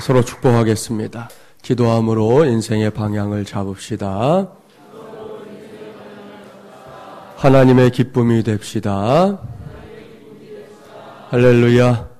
서로 축복하겠습니다. 기도함으로 인생의 방향을 잡읍시다. 하나님의 기쁨이 됩시다. 할렐루야.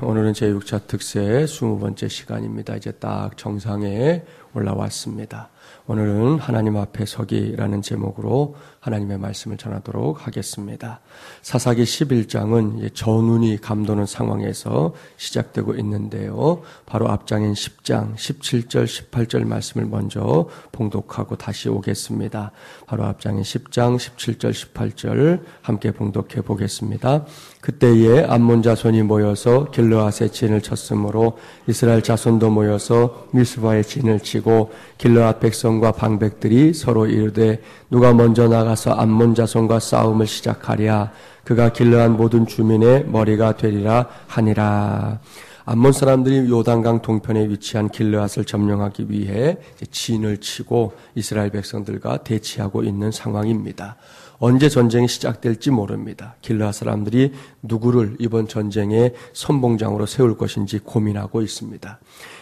오늘은 제6차 특세 20번째 시간입니다. 이제 딱 정상에 올라왔습니다. 오늘은 하나님 앞에 서기라는 제목으로 하나님의 말씀을 전하도록 하겠습니다. 사사기 11장은 전운이 감도는 상황에서 시작되고 있는데요. 바로 앞장인 10장 17절 18절 말씀을 먼저 봉독하고 다시 오겠습니다. 바로 앞장인 10장 17절 18절 함께 봉독해 보겠습니다. 그때에 암몬 자손이 모여서 길르앗에 진을 쳤으므로 이스라엘 자손도 모여서 미스바에 진을 치고 길르앗 백성과 방백들이 서로 이르되 누가 먼저 나가서 암몬 자손과 싸움을 시작하랴. 그가 길르앗 모든 주민의 머리가 되리라 하니라. 암몬 사람들이 요단강 동편에 위치한 길르앗을 점령하기 위해 진을 치고 이스라엘 백성들과 대치하고 있는 상황입니다. 언제 전쟁이 시작될지 모릅니다. 길르앗 사람들이 누구를 이번 전쟁의 선봉장으로 세울 것인지 고민하고 있습니다.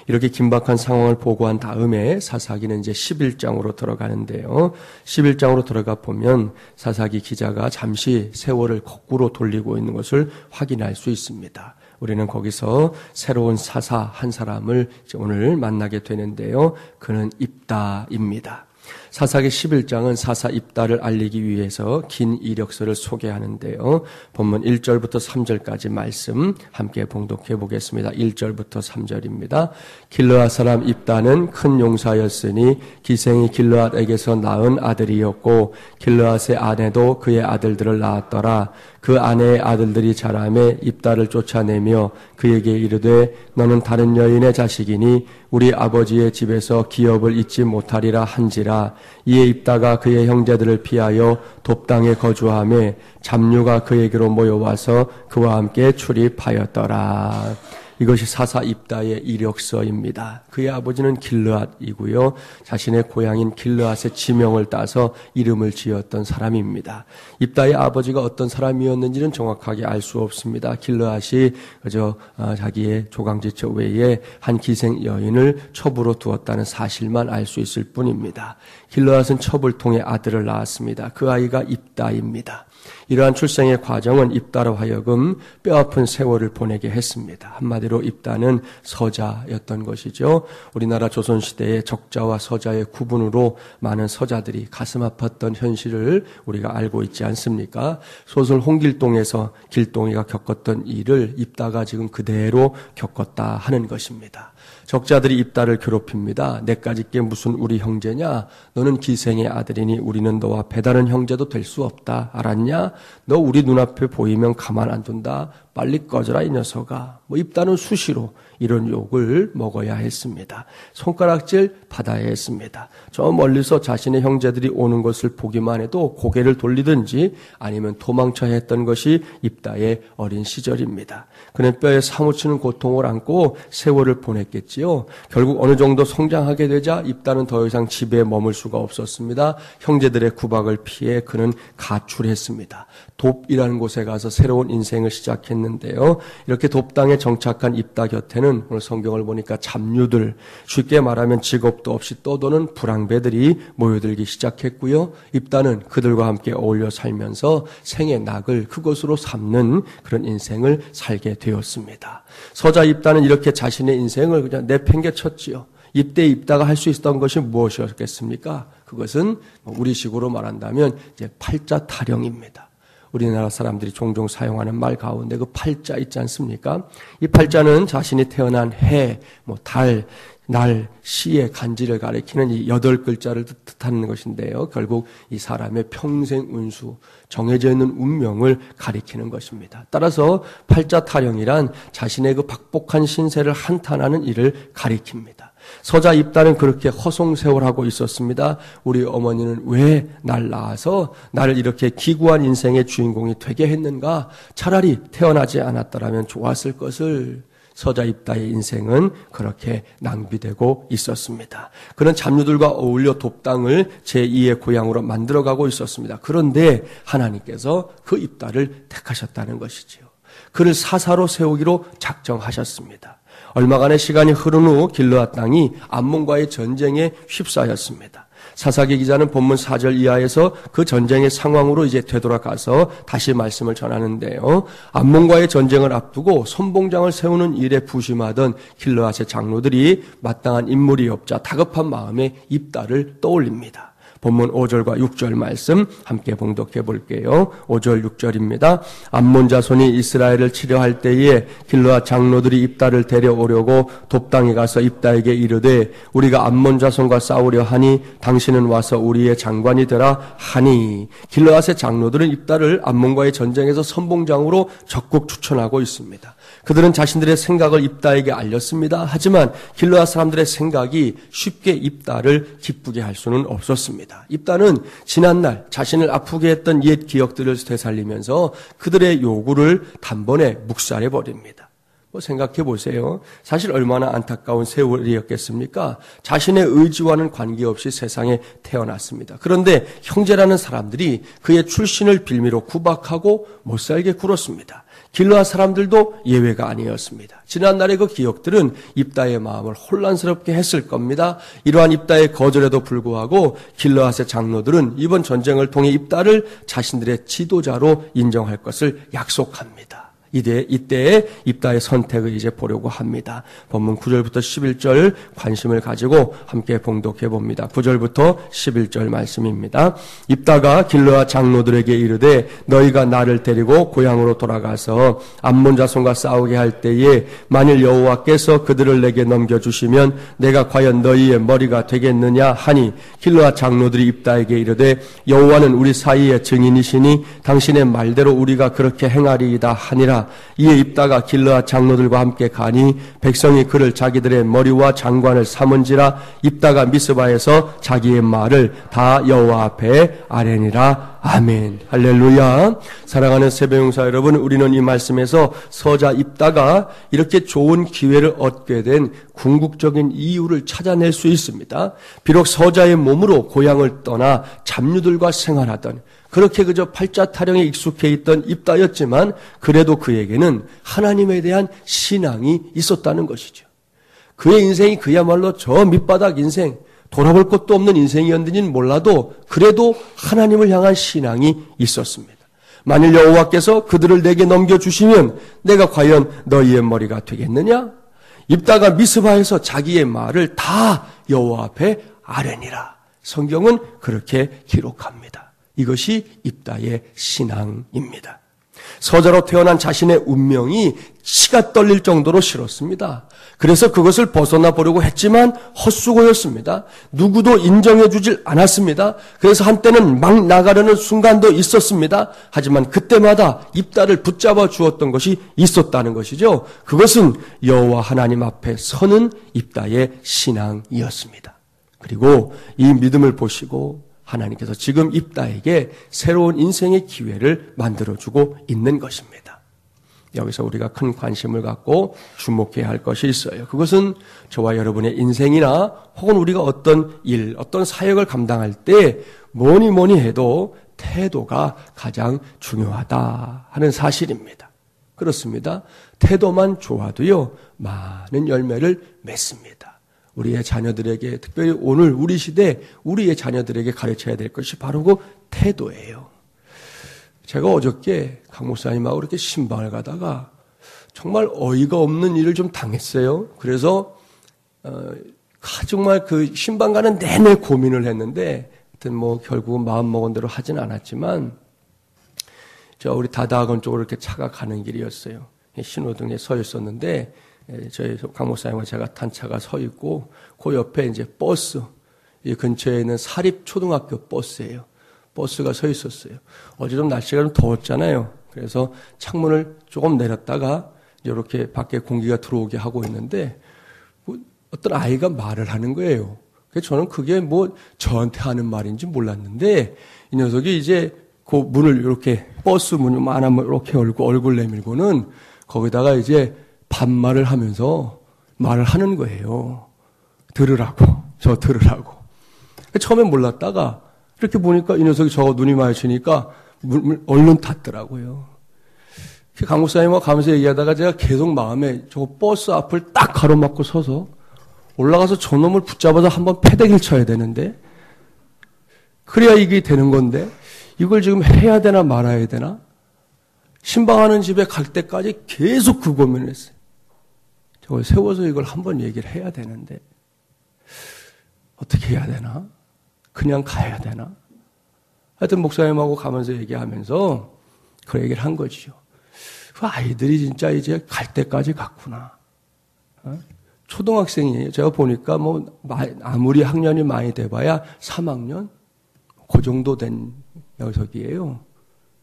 이렇게 긴박한 상황을 보고한 다음에 사사기는 이제 11장으로 들어가는데요. 11장으로 들어가 보면 사사기 기자가 잠시 세월을 거꾸로 돌리고 있는 것을 확인할 수 있습니다. 우리는 거기서 새로운 사사 한 사람을 오늘 만나게 되는데요. 그는 입다입니다. 사사기 11장은 사사 입다를 알리기 위해서 긴 이력서를 소개하는데요. 본문 1절부터 3절까지 말씀 함께 봉독해 보겠습니다. 1절부터 3절입니다. 길르앗 사람 입다는 큰 용사였으니 기생이 길르앗에게서 낳은 아들이었고 길르앗의 아내도 그의 아들들을 낳았더라. 그 아내의 아들들이 자라매 입다를 쫓아내며 그에게 이르되 너는 다른 여인의 자식이니 우리 아버지의 집에서 기업을 잊지 못하리라 한지라. 이에 입다가 그의 형제들을 피하여 돕당에 거주하며 잡류가 그에게로 모여와서 그와 함께 출입하였더라. 이것이 사사 입다의 이력서입니다. 그의 아버지는 길르앗이고요. 자신의 고향인 길르앗의 지명을 따서 이름을 지었던 사람입니다. 입다의 아버지가 어떤 사람이었는지는 정확하게 알 수 없습니다. 길르앗이 그저 자기의 조강지처 외에 한 기생 여인을 첩으로 두었다는 사실만 알 수 있을 뿐입니다. 길르앗은 첩을 통해 아들을 낳았습니다. 그 아이가 입다입니다. 이러한 출생의 과정은 입다로 하여금 뼈아픈 세월을 보내게 했습니다. 한마디로 입다는 서자였던 것이죠. 우리나라 조선시대의 적자와 서자의 구분으로 많은 서자들이 가슴 아팠던 현실을 우리가 알고 있지 않습니까? 소설 홍길동에서 길동이가 겪었던 일을 입다가 지금 그대로 겪었다 하는 것입니다. 적자들이 입다를 괴롭힙니다. 내까지 게 무슨 우리 형제냐? 너는 기생의 아들이니 우리는 너와 배다른 형제도 될 수 없다. 알았냐? 너 우리 눈앞에 보이면 가만 안 둔다. 빨리 꺼져라 이 녀석아. 입다는 수시로 이런 욕을 먹어야 했습니다. 손가락질 받아야 했습니다. 저 멀리서 자신의 형제들이 오는 것을 보기만 해도 고개를 돌리든지 아니면 도망쳐야 했던 것이 입다의 어린 시절입니다. 그는 뼈에 사무치는 고통을 안고 세월을 보냈겠지요. 결국 어느 정도 성장하게 되자 입다는 더 이상 집에 머물 수가 없었습니다. 형제들의 구박을 피해 그는 가출했습니다. 돕이라는 곳에 가서 새로운 인생을 시작했는데요. 이렇게 돕당에 정착한 입다 곁에는 오늘 성경을 보니까 잡류들, 쉽게 말하면 직업도 없이 떠도는 불황배들이 모여들기 시작했고요. 입다는 그들과 함께 어울려 살면서 생의 낙을 그것으로 삼는 그런 인생을 살게 되었습니다. 서자 입다는 이렇게 자신의 인생을 그냥 내팽개쳤지요. 이때 입다가 할 수 있었던 것이 무엇이었겠습니까? 그것은 우리식으로 말한다면 이제 팔자 타령입니다. 우리나라 사람들이 종종 사용하는 말 가운데 그 팔자 있지 않습니까? 이 팔자는 자신이 태어난 해, 달, 날, 시의 간지를 가리키는 이 8글자를 뜻하는 것인데요. 결국 이 사람의 평생 운수, 정해져 있는 운명을 가리키는 것입니다. 따라서 팔자 타령이란 자신의 그 박복한 신세를 한탄하는 일을 가리킵니다. 서자 입다는 그렇게 허송세월하고 있었습니다. 우리 어머니는 왜 날 낳아서 나를 이렇게 기구한 인생의 주인공이 되게 했는가? 차라리 태어나지 않았더라면 좋았을 것을. 서자 입다의 인생은 그렇게 낭비되고 있었습니다. 그는 잡류들과 어울려 돕당을 제2의 고향으로 만들어가고 있었습니다. 그런데 하나님께서 그 입다를 택하셨다는 것이지요. 그를 사사로 세우기로 작정하셨습니다. 얼마간의 시간이 흐른 후 길르앗 땅이 암몬과의 전쟁에 휩싸였습니다. 사사기 기자는 본문 4절 이하에서 그 전쟁의 상황으로 이제 되돌아가서 다시 말씀을 전하는데요. 암몬과의 전쟁을 앞두고 선봉장을 세우는 일에 부심하던 길르앗의 장로들이 마땅한 인물이 없자 다급한 마음에 입다를 떠올립니다. 본문 5절과 6절 말씀 함께 봉독해 볼게요. 5절 6절입니다. 암몬 자손이 이스라엘을 치려할 때에 길르앗 장로들이 입다를 데려오려고 돕당에 가서 입다에게 이르되 우리가 암몬 자손과 싸우려 하니 당신은 와서 우리의 장관이 되라 하니. 길르앗의 장로들은 입다를 암몬과의 전쟁에서 선봉장으로 적극 추천하고 있습니다. 그들은 자신들의 생각을 입다에게 알렸습니다. 하지만 길르앗 사람들의 생각이 쉽게 입다를 기쁘게 할 수는 없었습니다. 입다는 지난날 자신을 아프게 했던 옛 기억들을 되살리면서 그들의 요구를 단번에 묵살해 버립니다. 생각해 보세요. 사실 얼마나 안타까운 세월이었겠습니까? 자신의 의지와는 관계없이 세상에 태어났습니다. 그런데 형제라는 사람들이 그의 출신을 빌미로 구박하고 못살게 굴었습니다. 길르앗 사람들도 예외가 아니었습니다. 지난날의 그 기억들은 입다의 마음을 혼란스럽게 했을 겁니다. 이러한 입다의 거절에도 불구하고 길르앗의 장로들은 이번 전쟁을 통해 입다를 자신들의 지도자로 인정할 것을 약속합니다. 이때에 입다의 선택을 이제 보려고 합니다. 본문 9절부터 11절 관심을 가지고 함께 봉독해 봅니다. 9절부터 11절 말씀입니다. 입다가 길르앗 장로들에게 이르되 너희가 나를 데리고 고향으로 돌아가서 암몬 자손과 싸우게 할 때에 만일 여호와께서 그들을 내게 넘겨주시면 내가 과연 너희의 머리가 되겠느냐 하니 길르앗 장로들이 입다에게 이르되 여호와는 우리 사이의 증인이시니 당신의 말대로 우리가 그렇게 행하리이다 하니라. 이에 입다가 길르앗 장로들과 함께 가니 백성이 그를 자기들의 머리와 장관을 삼은지라. 입다가 미스바에서 자기의 말을 다 여호와 앞에 아뢰니라. 아멘. 할렐루야. 사랑하는 세배용사 여러분, 우리는 이 말씀에서 서자 입다가 이렇게 좋은 기회를 얻게 된 궁극적인 이유를 찾아낼 수 있습니다. 비록 서자의 몸으로 고향을 떠나 잡류들과 생활하던 그렇게 그저 팔자 타령에 익숙해 있던 입다였지만 그래도 그에게는 하나님에 대한 신앙이 있었다는 것이죠. 그의 인생이 그야말로 저 밑바닥 인생, 돌아볼 것도 없는 인생이었는지는 몰라도 그래도 하나님을 향한 신앙이 있었습니다. 만일 여호와께서 그들을 내게 넘겨주시면 내가 과연 너희의 머리가 되겠느냐? 입다가 미스바에서 자기의 말을 다 여호와 앞에 아뢰니라. 성경은 그렇게 기록합니다. 이것이 입다의 신앙입니다. 서자로 태어난 자신의 운명이 치가 떨릴 정도로 싫었습니다. 그래서 그것을 벗어나 보려고 했지만 헛수고였습니다. 누구도 인정해 주질 않았습니다. 그래서 한때는 막 나가려는 순간도 있었습니다. 하지만 그때마다 입다를 붙잡아 주었던 것이 있었다는 것이죠. 그것은 여호와 하나님 앞에 서는 입다의 신앙이었습니다. 그리고 이 믿음을 보시고 하나님께서 지금 입다에게 새로운 인생의 기회를 만들어주고 있는 것입니다. 여기서 우리가 큰 관심을 갖고 주목해야 할 것이 있어요. 그것은 저와 여러분의 인생이나 혹은 우리가 어떤 일, 어떤 사역을 감당할 때 뭐니 해도 태도가 가장 중요하다 하는 사실입니다. 그렇습니다. 태도만 좋아도요, 많은 열매를 맺습니다. 우리의 자녀들에게, 특별히 오늘 우리 시대 우리의 자녀들에게 가르쳐야 될 것이 바로 그 태도예요. 제가 어저께 강 목사님하고 이렇게 신방을 가다가 정말 어이가 없는 일을 좀 당했어요. 그래서 정말 그 신방 가는 내내 고민을 했는데 하여튼 뭐 결국은 마음먹은 대로 하진 않았지만 우리 다다학원 쪽으로 이렇게 차가 가는 길이었어요. 신호등에 서 있었는데 저희 강 목사님과 제가 탄 차가 서 있고 그 옆에 이제 버스, 이 근처에 있는 사립초등학교 버스예요. 버스가 서 있었어요. 어제 좀 날씨가 좀 더웠잖아요. 그래서 창문을 조금 내렸다가 이렇게 밖에 공기가 들어오게 하고 있는데 어떤 아이가 말을 하는 거예요. 그래서 저는 그게 뭐 저한테 하는 말인지 몰랐는데 이 녀석이 이제 그 문을 이렇게 버스 문을 만하면 이렇게 열고 얼굴 내밀고는 거기다가 이제 반말을 하면서 말을 하는 거예요. 들으라고, 저 들으라고. 처음엔 몰랐다가 이렇게 보니까 이 녀석이 저거 눈이 마주치니까 얼른 닫더라고요. 강 목사님하고 가면서 얘기하다가 제가 계속 마음에 저거 버스 앞을 딱 가로막고 서서 올라가서 저놈을 붙잡아서 한번 패대기를 쳐야 되는데, 그래야 이게 되는 건데 이걸 지금 해야 되나 말아야 되나? 신방하는 집에 갈 때까지 계속 그 고민을 했어요. 저걸 세워서 이걸 한번 얘기를 해야 되는데 어떻게 해야 되나? 그냥 가야 되나? 하여튼 목사님하고 가면서 얘기하면서 그 얘기를 한 거지요. 그 아이들이 진짜 이제 갈 때까지 갔구나. 초등학생이에요. 제가 보니까 아무리 학년이 많이 돼봐야 3학년? 그 정도 된 녀석이에요.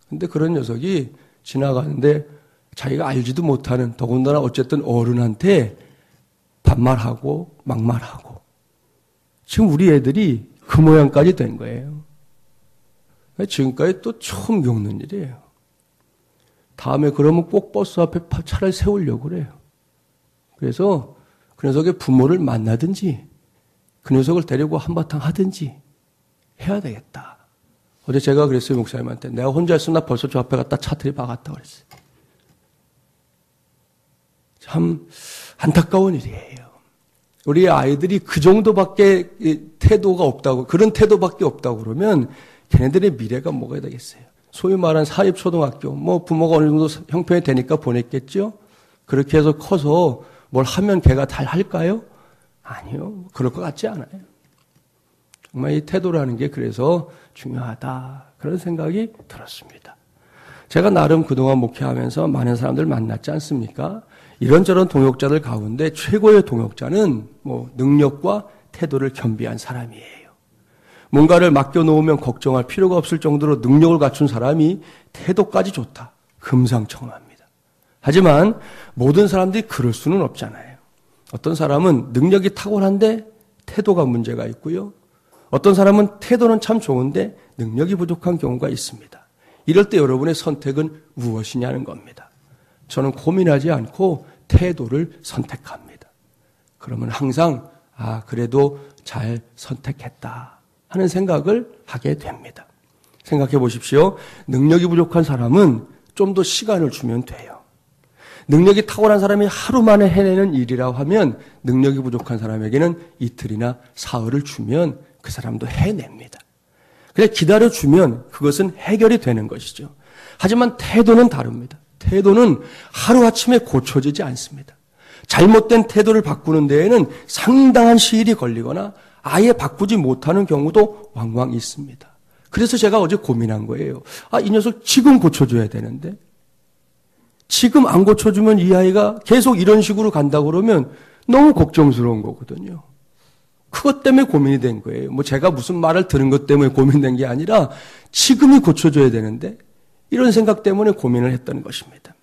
근데 그런 녀석이 지나가는데 자기가 알지도 못하는, 더군다나 어쨌든 어른한테 반말하고 막말하고. 지금 우리 애들이 그 모양까지 된 거예요. 지금까지 또 처음 겪는 일이에요. 다음에 그러면 꼭 버스 앞에 차를 세우려고 그래요. 그래서 그 녀석의 부모를 만나든지 그 녀석을 데리고 한바탕 하든지 해야 되겠다. 어제 제가 그랬어요, 목사님한테. 내가 혼자 있으면 나 벌써 저 앞에 갔다 차 들이박았다 그랬어요. 참 안타까운 일이에요. 우리 아이들이 그 정도밖에 태도가 없다고, 그런 태도밖에 없다고 그러면 걔네들의 미래가 뭐가 되겠어요? 소위 말한 사립초등학교, 부모가 어느 정도 형편이 되니까 보냈겠죠? 그렇게 해서 커서 뭘 하면 걔가 잘 할까요? 아니요. 그럴 것 같지 않아요. 정말 이 태도라는 게 그래서 중요하다. 그런 생각이 들었습니다. 제가 나름 그동안 목회하면서 많은 사람들 만났지 않습니까? 이런저런 동역자들 가운데 최고의 동역자는 능력과 태도를 겸비한 사람이에요. 뭔가를 맡겨놓으면 걱정할 필요가 없을 정도로 능력을 갖춘 사람이 태도까지 좋다. 금상첨화입니다. 하지만 모든 사람들이 그럴 수는 없잖아요. 어떤 사람은 능력이 탁월한데 태도가 문제가 있고요. 어떤 사람은 태도는 참 좋은데 능력이 부족한 경우가 있습니다. 이럴 때 여러분의 선택은 무엇이냐는 겁니다. 저는 고민하지 않고 태도를 선택합니다. 그러면 항상 그래도 잘 선택했다 하는 생각을 하게 됩니다. 생각해 보십시오. 능력이 부족한 사람은 좀 더 시간을 주면 돼요. 능력이 탁월한 사람이 하루 만에 해내는 일이라고 하면 능력이 부족한 사람에게는 이틀이나 사흘을 주면 그 사람도 해냅니다. 그냥 기다려주면 그것은 해결이 되는 것이죠. 하지만 태도는 다릅니다. 태도는 하루아침에 고쳐지지 않습니다. 잘못된 태도를 바꾸는 데에는 상당한 시일이 걸리거나 아예 바꾸지 못하는 경우도 왕왕 있습니다. 그래서 제가 어제 고민한 거예요. 이 녀석 지금 고쳐줘야 되는데 지금 안 고쳐주면 이 아이가 계속 이런 식으로 간다고 그러면 너무 걱정스러운 거거든요. 그것 때문에 고민이 된 거예요. 제가 무슨 말을 들은 것 때문에 고민된 게 아니라 지금이 고쳐줘야 되는데 이런 생각 때문에 고민을 했던 것입니다.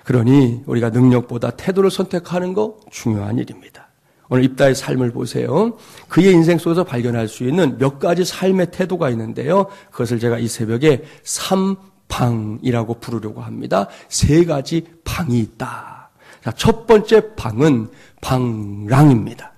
그러니 우리가 능력보다 태도를 선택하는 거 중요한 일입니다. 오늘 입다의 삶을 보세요. 그의 인생 속에서 발견할 수 있는 몇 가지 삶의 태도가 있는데요. 그것을 제가 이 새벽에 삼방이라고 부르려고 합니다. 세 가지 방이 있다. 자, 첫 번째 방은 방랑입니다.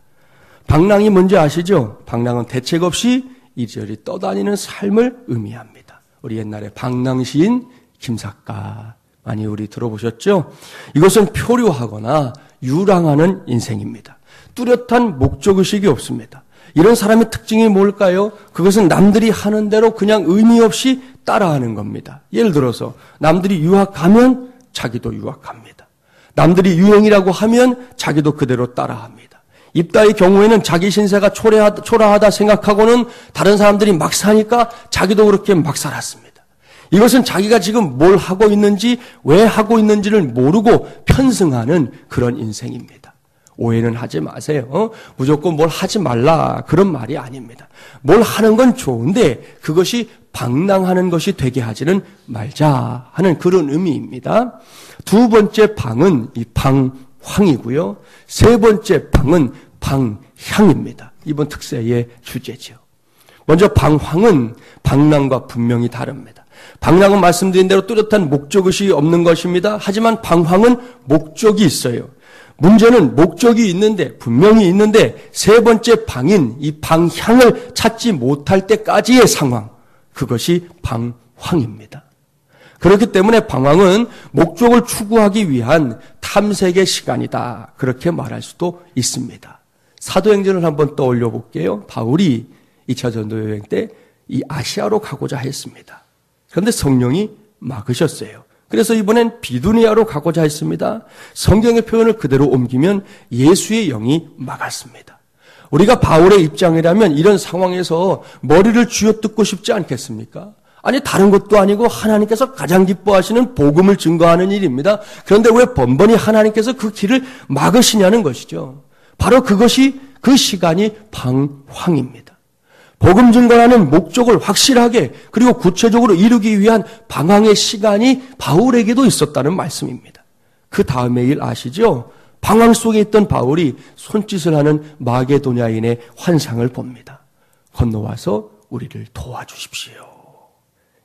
방랑이 뭔지 아시죠? 방랑은 대책 없이 이리저리 떠다니는 삶을 의미합니다. 우리 옛날에 방랑시인 김삿갓 많이 우리 들어보셨죠? 이것은 표류하거나 유랑하는 인생입니다. 뚜렷한 목적의식이 없습니다. 이런 사람의 특징이 뭘까요? 그것은 남들이 하는 대로 그냥 의미 없이 따라하는 겁니다. 예를 들어서 남들이 유학 가면 자기도 유학합니다. 남들이 유행이라고 하면 자기도 그대로 따라합니다. 입다의 경우에는 자기 신세가 초라하다 생각하고는 다른 사람들이 막 사니까 자기도 그렇게 막 살았습니다. 이것은 자기가 지금 뭘 하고 있는지 왜 하고 있는지를 모르고 편승하는 그런 인생입니다. 오해는 하지 마세요. 무조건 뭘 하지 말라 그런 말이 아닙니다. 뭘 하는 건 좋은데 그것이 방랑하는 것이 되게 하지는 말자 하는 그런 의미입니다. 두 번째 방은 이 방황이고요. 세 번째 방은 방향입니다. 이번 특세의 주제죠. 먼저 방황은 방랑과 분명히 다릅니다. 방랑은 말씀드린 대로 뚜렷한 목적의식이 없는 것입니다. 하지만 방황은 목적이 있어요. 문제는 목적이 있는데 분명히 있는데 세 번째 방인 이 방향을 찾지 못할 때까지의 상황, 그것이 방황입니다. 그렇기 때문에 방황은 목적을 추구하기 위한 탐색의 시간이다. 그렇게 말할 수도 있습니다. 사도행전을 한번 떠올려 볼게요. 바울이 2차 전도여행 때 이 아시아로 가고자 했습니다. 그런데 성령이 막으셨어요. 그래서 이번엔 비두니아로 가고자 했습니다. 성경의 표현을 그대로 옮기면 예수의 영이 막았습니다. 우리가 바울의 입장이라면 이런 상황에서 머리를 쥐어뜯고 싶지 않겠습니까? 아니 다른 것도 아니고 하나님께서 가장 기뻐하시는 복음을 증거하는 일입니다. 그런데 왜 번번이 하나님께서 그 길을 막으시냐는 것이죠. 바로 그것이 그 시간이 방황입니다. 복음 증거하는 목적을 확실하게 그리고 구체적으로 이루기 위한 방황의 시간이 바울에게도 있었다는 말씀입니다. 그 다음의 일 아시죠? 방황 속에 있던 바울이 손짓을 하는 마게도냐인의 환상을 봅니다. 건너와서 우리를 도와주십시오.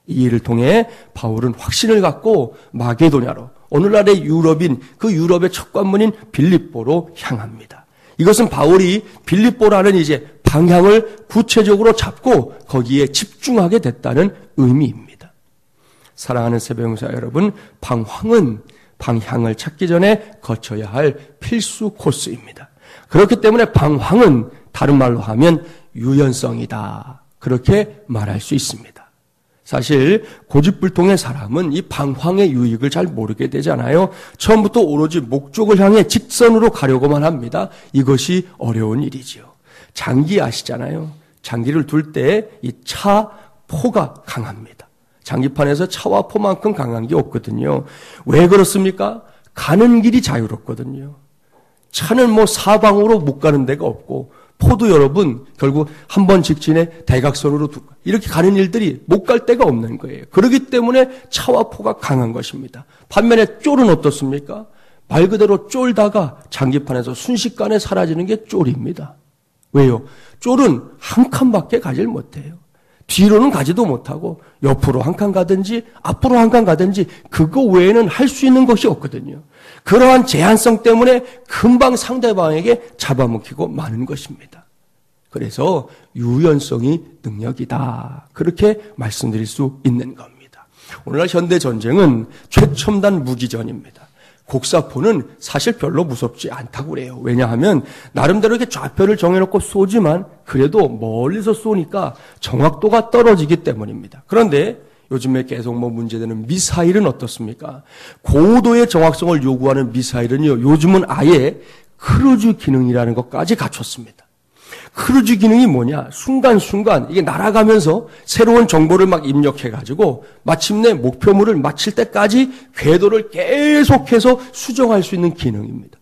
이 일을 통해 바울은 확신을 갖고 마게도냐로 오늘날의 유럽인 그 유럽의 첫 관문인 빌립보로 향합니다. 이것은 바울이 빌립보라는 이제 방향을 구체적으로 잡고 거기에 집중하게 됐다는 의미입니다. 사랑하는 새벽용사 여러분, 방황은 방향을 찾기 전에 거쳐야 할 필수 코스입니다. 그렇기 때문에 방황은 다른 말로 하면 유연성이다. 그렇게 말할 수 있습니다. 사실 고집불통의 사람은 이 방황의 유익을 잘 모르게 되잖아요. 처음부터 오로지 목적을 향해 직선으로 가려고만 합니다. 이것이 어려운 일이지요. 장기 아시잖아요. 장기를 둘 때 이 차, 포가 강합니다. 장기판에서 차와 포만큼 강한 게 없거든요. 왜 그렇습니까? 가는 길이 자유롭거든요. 차는 뭐 사방으로 못 가는 데가 없고 포도 여러분 결국 한 번 직진에 대각선으로 이렇게 가는 일들이 못 갈 데가 없는 거예요. 그렇기 때문에 차와 포가 강한 것입니다. 반면에 쫄은 어떻습니까? 말 그대로 쫄다가 장기판에서 순식간에 사라지는 게 쫄입니다. 왜요? 쫄은 한 칸밖에 가질 못해요. 뒤로는 가지도 못하고 옆으로 한 칸 가든지 앞으로 한 칸 가든지 그거 외에는 할 수 있는 것이 없거든요. 그러한 제한성 때문에 금방 상대방에게 잡아먹히고 마는 것입니다. 그래서 유연성이 능력이다. 그렇게 말씀드릴 수 있는 겁니다. 오늘날 현대전쟁은 최첨단 무기전입니다. 곡사포는 사실 별로 무섭지 않다고 그래요. 왜냐하면 나름대로 이렇게 좌표를 정해놓고 쏘지만 그래도 멀리서 쏘니까 정확도가 떨어지기 때문입니다. 그런데 요즘에 계속 문제되는 미사일은 어떻습니까? 고도의 정확성을 요구하는 미사일은요, 요즘은 아예 크루즈 기능이라는 것까지 갖췄습니다. 크루즈 기능이 뭐냐? 순간순간 이게 날아가면서 새로운 정보를 막 입력해가지고 마침내 목표물을 맞힐 때까지 궤도를 계속해서 수정할 수 있는 기능입니다.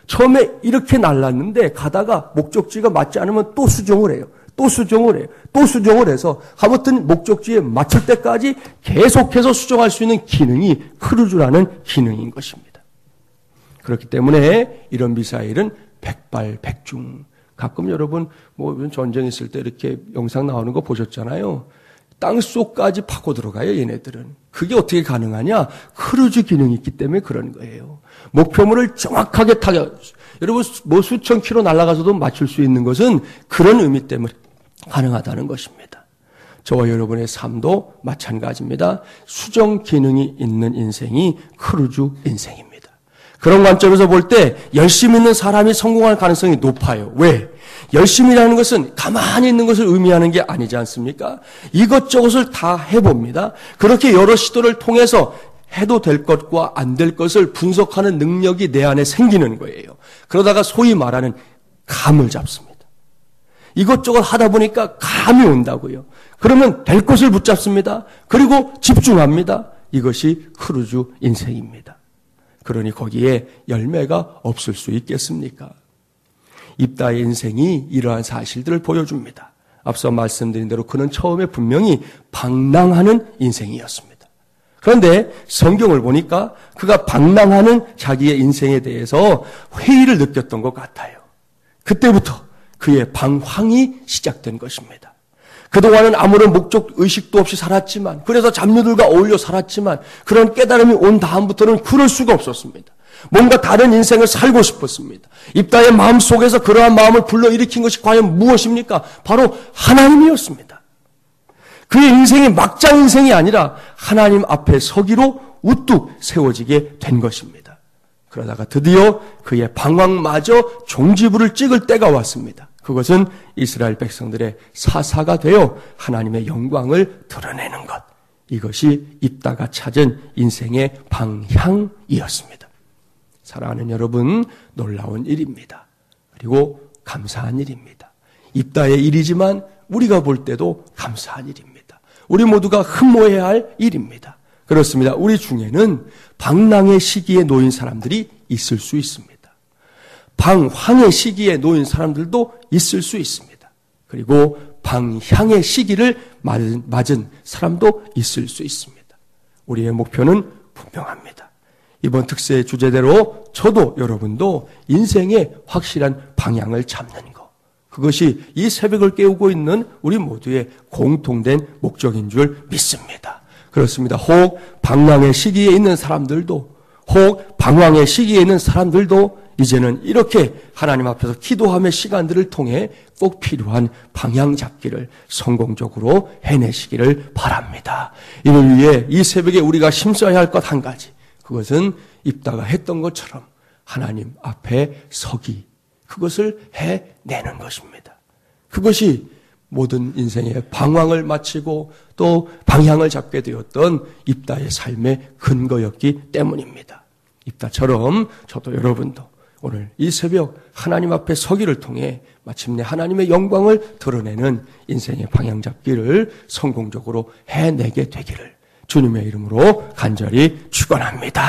처음에 이렇게 날랐는데 가다가 목적지가 맞지 않으면 또 수정을 해요. 또 수정을 해요. 또 수정을 해서 아무튼 목적지에 맞출 때까지 계속해서 수정할 수 있는 기능이 크루즈라는 기능인 것입니다. 그렇기 때문에 이런 미사일은 백발백중. 가끔 여러분 전쟁 있을 때 이렇게 영상 나오는 거 보셨잖아요. 땅속까지 파고 들어가요, 얘네들은. 그게 어떻게 가능하냐? 크루즈 기능이 있기 때문에 그런 거예요. 목표물을 정확하게 타격. 여러분 수천 킬로 날아가서도 맞출 수 있는 것은 그런 의미 때문에 가능하다는 것입니다. 저와 여러분의 삶도 마찬가지입니다. 수정 기능이 있는 인생이 크루즈 인생입니다. 그런 관점에서 볼 때 열심히 있는 사람이 성공할 가능성이 높아요. 왜? 열심이라는 것은 가만히 있는 것을 의미하는 게 아니지 않습니까? 이것저것을 다 해봅니다. 그렇게 여러 시도를 통해서 해도 될 것과 안 될 것을 분석하는 능력이 내 안에 생기는 거예요. 그러다가 소위 말하는 감을 잡습니다. 이것저것 하다 보니까 감이 온다고요. 그러면 될 것을 붙잡습니다. 그리고 집중합니다. 이것이 크루즈 인생입니다. 그러니 거기에 열매가 없을 수 있겠습니까? 입다의 인생이 이러한 사실들을 보여줍니다. 앞서 말씀드린 대로 그는 처음에 분명히 방랑하는 인생이었습니다. 그런데 성경을 보니까 그가 방랑하는 자기의 인생에 대해서 회의를 느꼈던 것 같아요. 그때부터 그의 방황이 시작된 것입니다. 그동안은 아무런 목적 의식도 없이 살았지만, 그래서 잡류들과 어울려 살았지만 그런 깨달음이 온 다음부터는 그럴 수가 없었습니다. 뭔가 다른 인생을 살고 싶었습니다. 입다의 마음속에서 그러한 마음을 불러일으킨 것이 과연 무엇입니까? 바로 하나님이었습니다. 그의 인생이 막장 인생이 아니라 하나님 앞에 서기로 우뚝 세워지게 된 것입니다. 그러다가 드디어 그의 방황마저 종지부를 찍을 때가 왔습니다. 그것은 이스라엘 백성들의 사사가 되어 하나님의 영광을 드러내는 것. 이것이 입다가 찾은 인생의 방향이었습니다. 사랑하는 여러분, 놀라운 일입니다. 그리고 감사한 일입니다. 입다의 일이지만 우리가 볼 때도 감사한 일입니다. 우리 모두가 흠모해야 할 일입니다. 그렇습니다. 우리 중에는 방랑의 시기에 놓인 사람들이 있을 수 있습니다. 방황의 시기에 놓인 사람들도 있을 수 있습니다. 그리고 방향의 시기를 맞은 사람도 있을 수 있습니다. 우리의 목표는 분명합니다. 이번 특세의 주제대로 저도 여러분도 인생의 확실한 방향을 잡는 것. 그것이 이 새벽을 깨우고 있는 우리 모두의 공통된 목적인 줄 믿습니다. 그렇습니다. 혹 방랑의 시기에 있는 사람들도, 혹 방황의 시기에 있는 사람들도 이제는 이렇게 하나님 앞에서 기도함의 시간들을 통해 꼭 필요한 방향 잡기를 성공적으로 해내시기를 바랍니다. 이를 위해 이 새벽에 우리가 힘써야 할 것 한 가지, 그것은 입다가 했던 것처럼 하나님 앞에 서기, 그것을 해내는 것입니다. 그것이 모든 인생의 방황을 마치고 또 방향을 잡게 되었던 입다의 삶의 근거였기 때문입니다. 입다처럼 저도 여러분도 오늘 이 새벽 하나님 앞에 서기를 통해 마침내 하나님의 영광을 드러내는 인생의 방향 잡기를 성공적으로 해내게 되기를 주님의 이름으로 간절히 축원합니다.